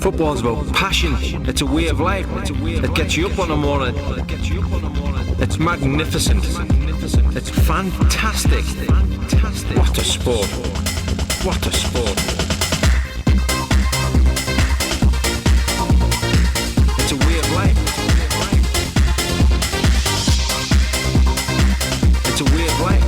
Football's about passion. It's a way of life. It gets you up on the morning. It's magnificent. It's fantastic. What a sport. What a sport. It's a way of life. It's a way of life.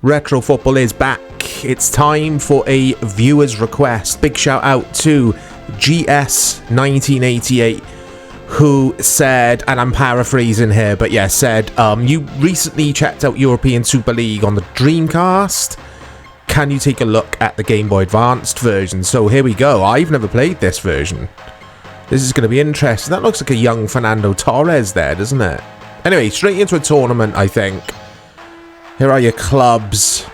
Retro Football is back. It's time for a viewer's request. Big shout out to GS1988, who said, and I'm paraphrasing here, but yeah, said, you recently checked out European Super League on the Dreamcast. Can you take a look at the Game Boy Advanced version? So here we go. I've never played this version. This is going to be interesting. That looks like a young Fernando Torres there, doesn't it? Anyway, straight into a tournament, I think. Here are your clubs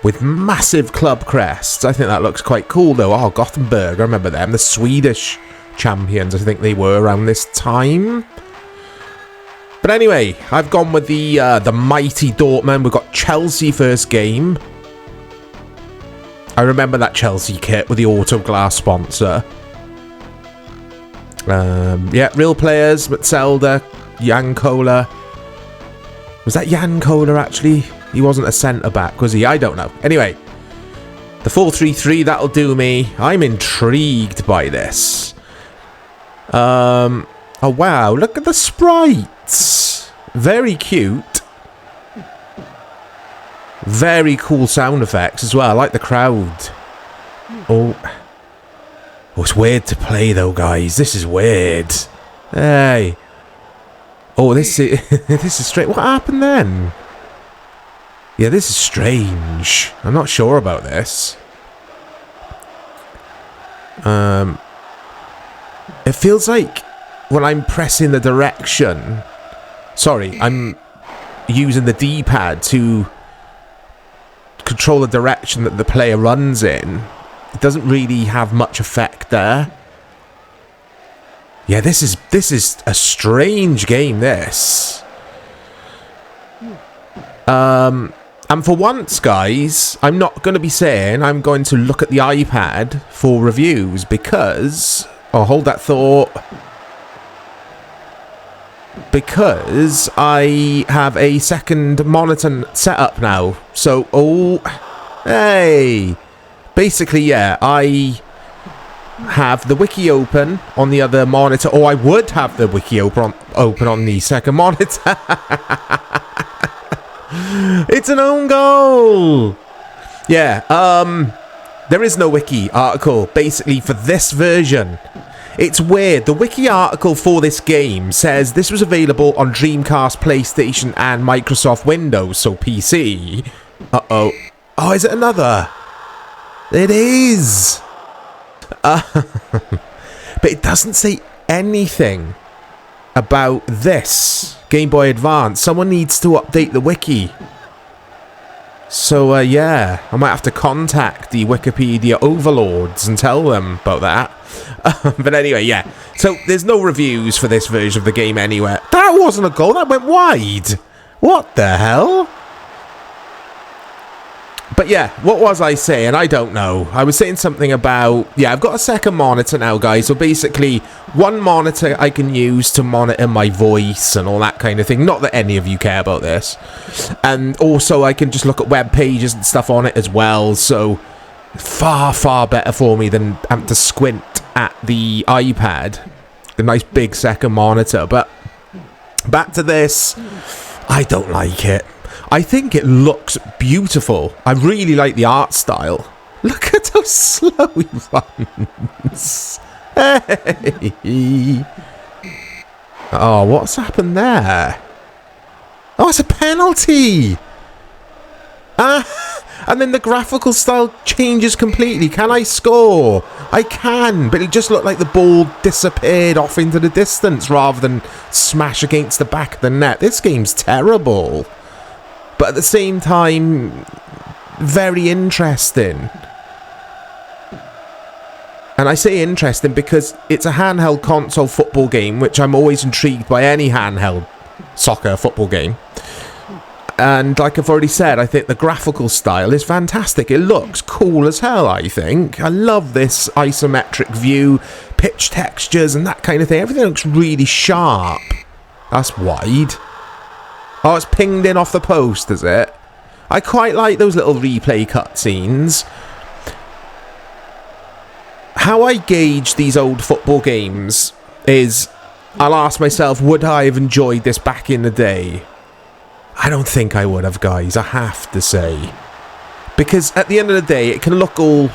with massive club crests. I think that looks quite cool, though. Oh, Gothenburg, I remember them. The Swedish champions, I think they were around this time. But anyway, I've gone with the mighty Dortmund. We've got Chelsea first game. I remember that Chelsea kit with the auto glass sponsor. Yeah, real players, Metzelder, Jankola. Was that Jankola, actually? He wasn't a centre-back, was he? I don't know. Anyway, the 4-3-3, that'll do me. I'm intrigued by this. Oh, wow. Look at the sprites. Very cute. Very cool sound effects as well. I like the crowd. Oh, it's weird to play, though, guys. This is weird. Hey. Oh, this is this is straight. What happened then? Yeah, this is strange. I'm not sure about this. It feels like when I'm pressing the direction. Sorry, I'm using the D-pad to control the direction that the player runs in. It doesn't really have much effect there. Yeah, this is a strange game, this. And for once, guys, I'm not going to be saying I'm going to look at the iPad for reviews because... Oh, hold that thought. Because I have a second monitor set up now. So, oh... Hey! Basically, yeah, I... have the wiki open on the other monitor, or I would have the wiki open on the second monitor. It's an own goal. Yeah, there is no wiki article basically for this version. It's weird. The wiki article for this game says this was available on Dreamcast, PlayStation, and Microsoft Windows, so PC. Uh-oh. Oh, is it another? It is. But it doesn't say anything about this Game Boy Advance. Someone needs to update the wiki. So, yeah, I might have to contact the Wikipedia overlords and tell them about that. But anyway, yeah. So, there's no reviews for this version of the game anywhere. That wasn't a goal, that went wide. What the hell? But yeah, what was I saying? I don't know. I was saying something about... Yeah, I've got a second monitor now, guys. So basically, one monitor I can use to monitor my voice and all that kind of thing. Not that any of you care about this. And also, I can just look at web pages and stuff on it as well. So, far, far better for me than having to squint at the iPad. A nice big second monitor. But back to this. I don't like it. I think it looks beautiful. I really like the art style. Look at how slow he runs. Hey. Oh, what's happened there? Oh, it's a penalty. And then the graphical style changes completely. Can I score? I can, but it just looked like the ball disappeared off into the distance rather than smash against the back of the net. This game's terrible. But at the same time, very interesting. And I say interesting because it's a handheld console football game, which I'm always intrigued by any handheld soccer football game. And like I've already said, I think the graphical style is fantastic. It looks cool as hell, I think. I love this isometric view, pitch textures and that kind of thing. Everything looks really sharp. That's wide. Oh, it's pinged in off the post, is it? I quite like those little replay cutscenes. How I gauge these old football games is I'll ask myself, would I have enjoyed this back in the day? I don't think I would have, guys, I have to say. Because at the end of the day, it can look all...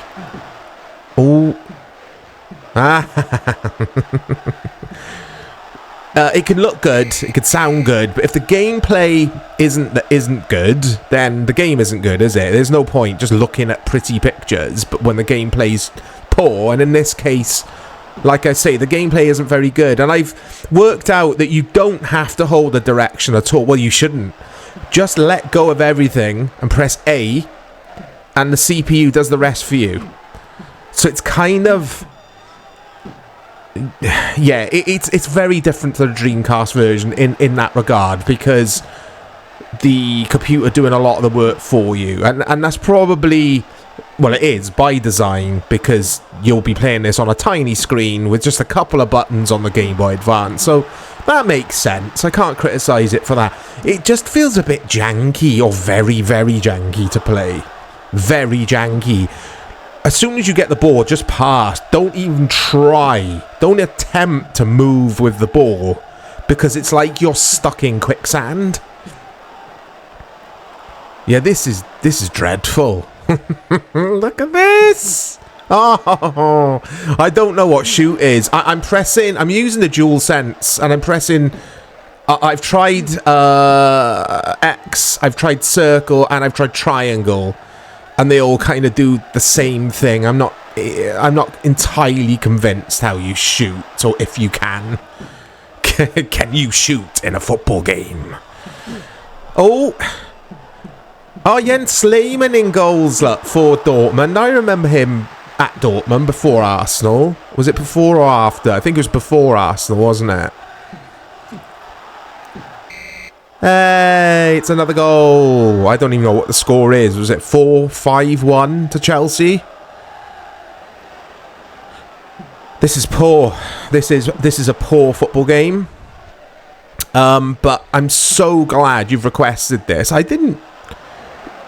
it can look good, it could sound good, but if the gameplay isn't good, then the game isn't good, is it? There's no point just looking at pretty pictures, but when the gameplay's poor, and in this case... Like I say, the gameplay isn't very good, and I've worked out that you don't have to hold a direction at all. Well, you shouldn't. Just let go of everything and press A, and the CPU does the rest for you. So it's kind of... Yeah, it's very different to the Dreamcast version in that regard, because the computer doing a lot of the work for you, and that's probably... Well, it is by design, because you'll be playing this on a tiny screen with just a couple of buttons on the Game Boy Advance, so that makes sense. I can't criticise it for that. It just feels a bit janky, or very, very janky to play. Very janky. As soon as you get the ball, just pass. Don't even try. Don't attempt to move with the ball, because it's like you're stuck in quicksand. Yeah, this is dreadful. Look at this! Oh, I don't know what shoot is. I'm using the DualSense, and I'm pressing... I've tried X, I've tried circle, and I've tried triangle, and they all kind of do the same thing. I'm not entirely convinced how you shoot, or if you can. Can you shoot in a football game? Oh... Oh, Jens Lehmann in goals for Dortmund. I remember him at Dortmund before Arsenal. Was it before or after? I think it was before Arsenal, wasn't it? Hey, it's another goal. I don't even know what the score is. Was it 4-5-1 to Chelsea? This is poor. This is a poor football game. But I'm so glad you've requested this. I didn't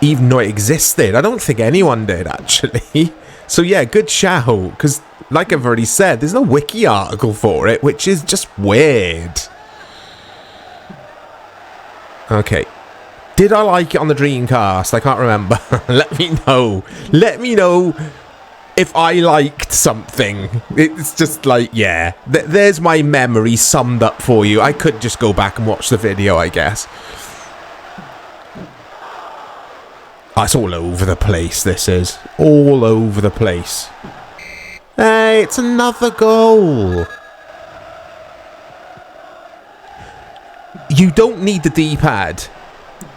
even know it existed. I don't think anyone did, actually. So yeah, good shout, because like I've already said, there's no wiki article for it, which is just weird. Okay. Did I like it on the Dreamcast? I can't remember. Let me know. Let me know if I liked something. It's just like, yeah. There's my memory summed up for you. I could just go back and watch the video, I guess. It's all over the place, this is. All over the place. Hey, it's another goal. You don't need the D-pad.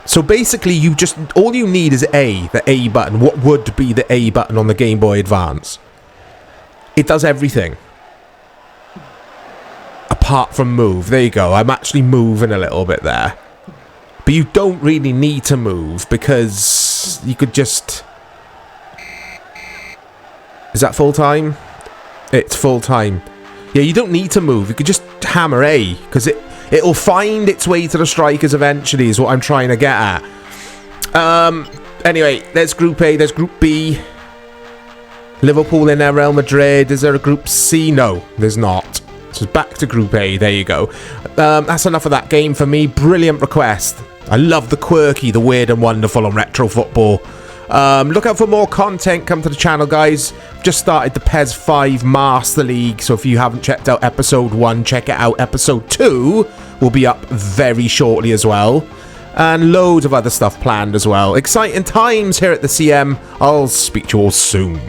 So basically, all you need is the A button. What would be the A button on the Game Boy Advance? It does everything. Apart from move. There you go. I'm actually moving a little bit there. But you don't really need to move, because you could just... Is that full time? It's full time. Yeah, you don't need to move. You could just hammer A, because it'll find its way to the strikers eventually, is what I'm trying to get at. Anyway, there's Group A, there's Group B. Liverpool in there, Real Madrid. Is there a Group C? No, there's not. So back to Group A, there you go. That's enough of that game for me. Brilliant request. I love the quirky, the weird and wonderful on retro football. Look out for more content. Come to the channel, guys. Just started the PES 5 Master League, so if you haven't checked out episode 1, check it out. Episode 2 will be up very shortly as well, and loads of other stuff planned as well. Exciting times here at the CM. I'll speak to you all soon.